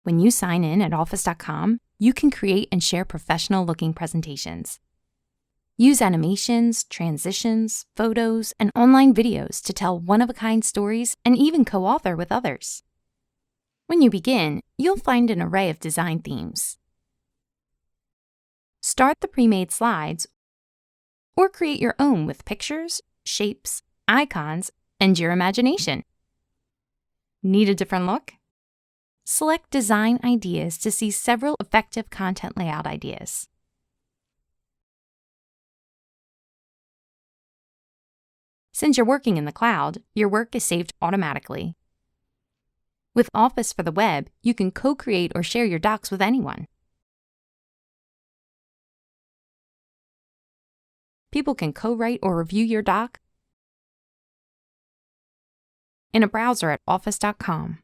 When you sign in at Office.com, you can create and share professional-looking presentations. Use animations, transitions, photos, and online videos to tell one-of-a-kind stories and even co-author with others. When you begin, you'll find an array of design themes. Start the pre-made slides or create your own with pictures, shapes, icons, and your imagination. Need a different look? Select Design Ideas to see several effective content layout ideas. Since you're working in the cloud, your work is saved automatically. With Office for the web, you can co-create or share your docs with anyone. People can co-write or review your doc in a browser at Office.com.